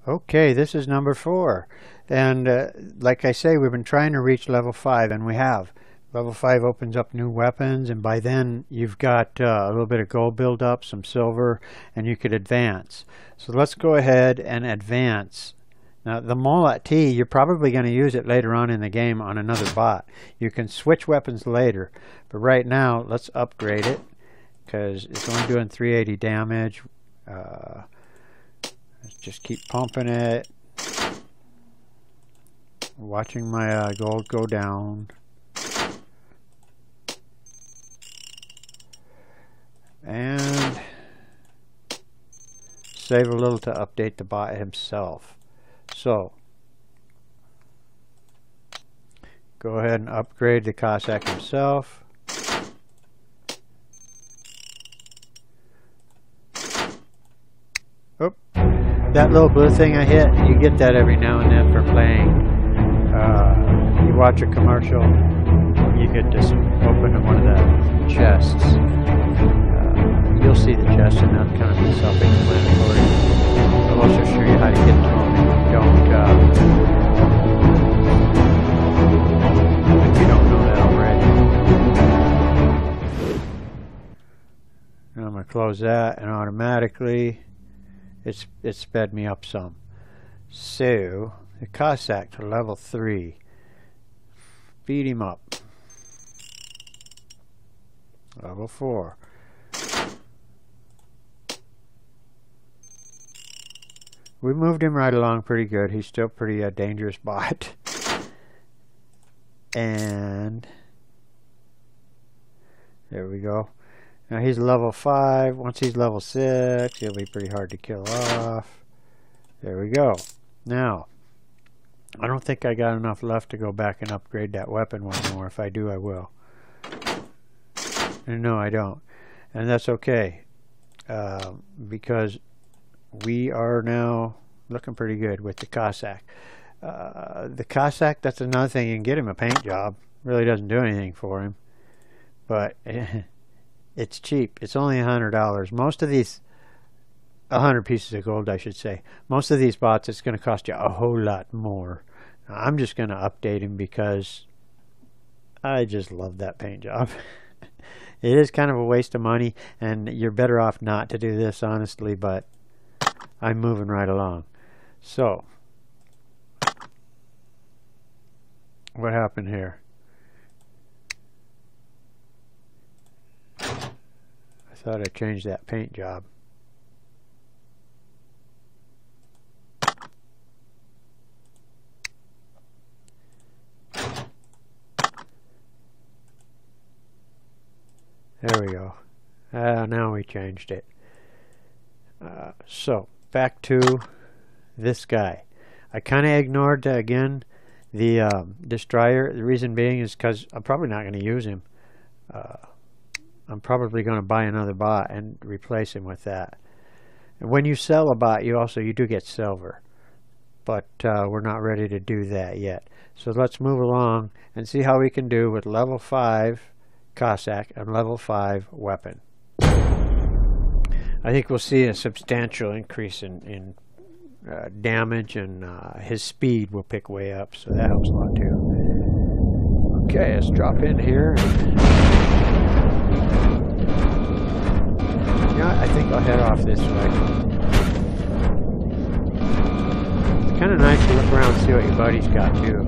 Okay, this is number 4. And like I say, we've been trying to reach level 5, and we have. Level 5 opens up new weapons, and by then you've got a little bit of gold build up, some silver, and you could advance. So let's go ahead and advance. Now the Molat T, you're probably going to use it later on in the game on another bot. You can switch weapons later, but right now let's upgrade it because it's only doing 380 damage. Let's just keep pumping it. Watching my gold go down. And save a little to update the bot himself. So go ahead and upgrade the Cossack himself. Oop. That little blue thing I hit, you get that every now and then for playing. You watch a commercial, you could just open one of the chests. You'll see the chest, and that'll kind of be self-explanatory. I'll also show you how to get to them if you don't know that already. Now I'm going to close that, and automatically it sped me up some. So the Cossack to level 3. Beat him up. Level 4. We moved him right along pretty good. He's still pretty dangerous bot. And there we go. Now he's level 5. Once he's level 6, he'll be pretty hard to kill off. There we go. Now, I don't think I got enough left to go back and upgrade that weapon one more. If I do, I will. And no, I don't. And that's okay. Because we are now looking pretty good with the Cossack. The Cossack, that's another thing. You can get him a paint job. Really doesn't do anything for him. But it's cheap. It's only $100. Most of these, 100 pieces of gold, I should say. Most of these bots, it's going to cost you a whole lot more. Now, I'm just going to update him because I just love that paint job. It is kind of a waste of money, and you're better off not to do this, honestly, but I'm moving right along. So, what happened here? I thought I changed that paint job. There we go. Now we changed it. So, back to this guy. I kind of ignored, again, the Destroyer. The reason being is because I'm probably not going to use him. I'm probably going to buy another bot and replace him with that. And when you sell a bot, you do get silver. But we're not ready to do that yet. So let's move along and see how we can do with level 5 Cossack and level 5 weapon. I think we'll see a substantial increase in damage, and his speed will pick way up, so that helps a lot too. Okay, let's drop in here. Yeah, I think I'll head off this way. It's kind of nice to look around and see what your buddy's got too.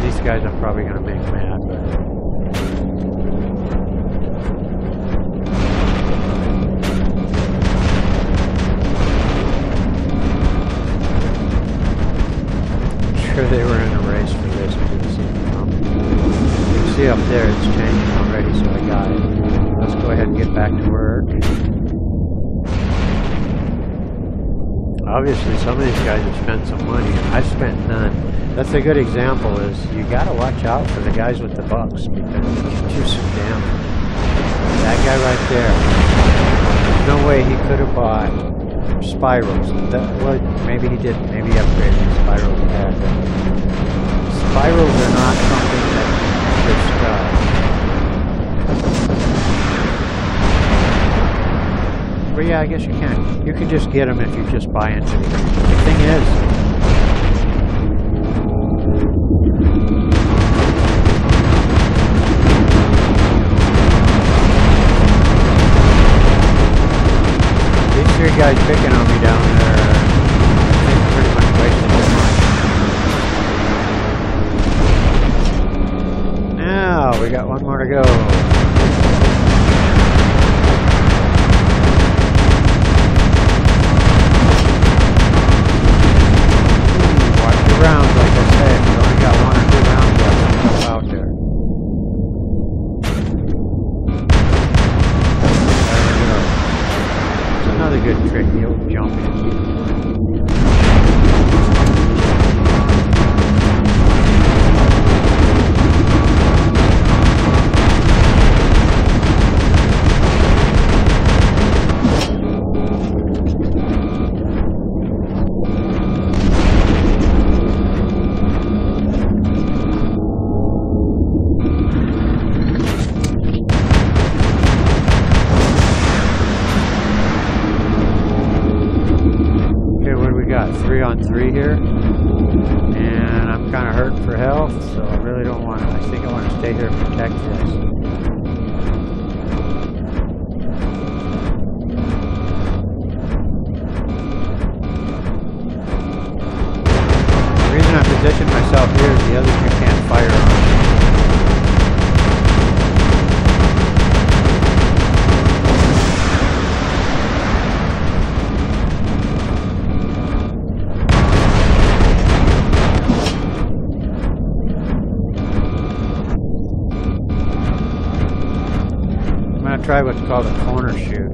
These guys I'm probably going to make mad, but they were in a race for this. I didn't see it coming. You can see up there it's changing already, so I got it. Let's go ahead and get back to work. Obviously some of these guys have spent some money, and I've spent none. That's a good example, is you gotta watch out for the guys with the bucks, because they can do some damage. That guy right there, there's no way he could have bought spirals. Well, maybe he didn't. Maybe he upgraded the spirals he had. But spirals are not something that just Well, yeah, I guess you can. You can just get them if you just buy into the game. The thing is, these three guys picking on me down there, I think pretty much wasted their money. Now, we got one more to go. Rounds, like I said, you only got 1 or 2 rounds left to jump out there. There we go. It's another good trick, the old jumping. Three on three here, and I'm kind of hurting for health, so I really don't want to. I think I want to stay here and protect this. The reason I position myself here is the others you can't fire on. Try what's called a corner shoot.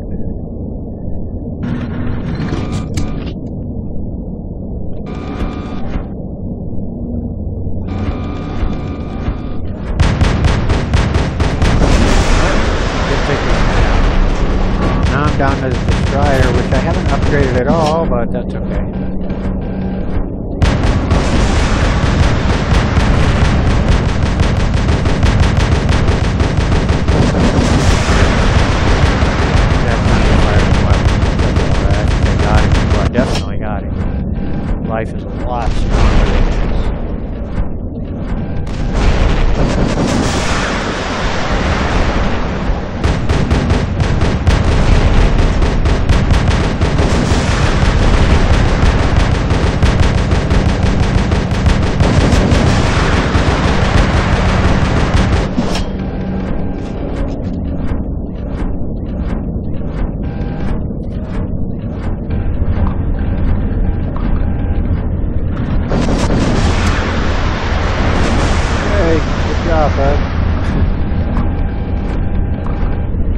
Now I'm down to the Destroyer, which I haven't upgraded at all, but that's okay. Definitely got him. Life is a lot stronger than this.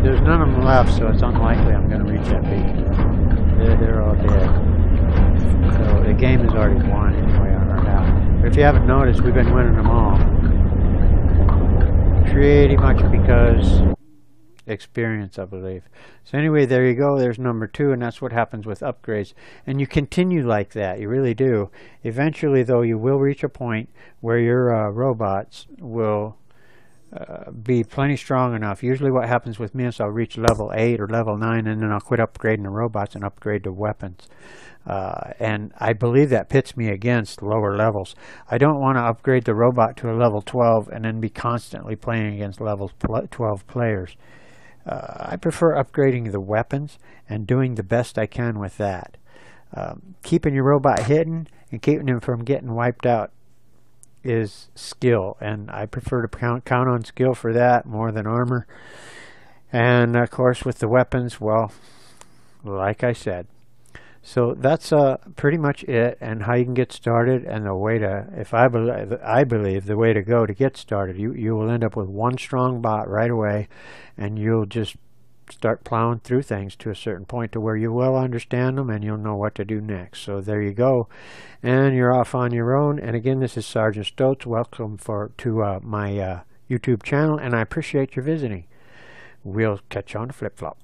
There's none of them left, so it's unlikely I'm going to reach that peak. They're all dead. So the game is already won anyway on our now. But if you haven't noticed, we've been winning them all. Pretty much because experience, I believe. So anyway, there you go. There's number 2, and that's what happens with upgrades. And you continue like that. You really do. Eventually, though, you will reach a point where your robots will be plenty strong enough. Usually what happens with me is I'll reach level 8 or level 9, and then I'll quit upgrading the robots and upgrade the weapons. And I believe that pits me against lower levels. I don't want to upgrade the robot to a level 12 and then be constantly playing against level 12 players. I prefer upgrading the weapons and doing the best I can with that. Keeping your robot hidden and keeping him from getting wiped out is skill, and I prefer to count on skill for that more than armor. And of course with the weapons, well, like I said. So that's pretty much it, and how you can get started, and the way to, I believe the way to go to get started. You will end up with one strong bot right away, and you'll just start plowing through things to a certain point to where you will understand them and you'll know what to do next. So there you go, and you're off on your own. And again, this is Sergeant Stoltz. Welcome to my YouTube channel, and I appreciate your visiting. We'll catch you on the flip-flop.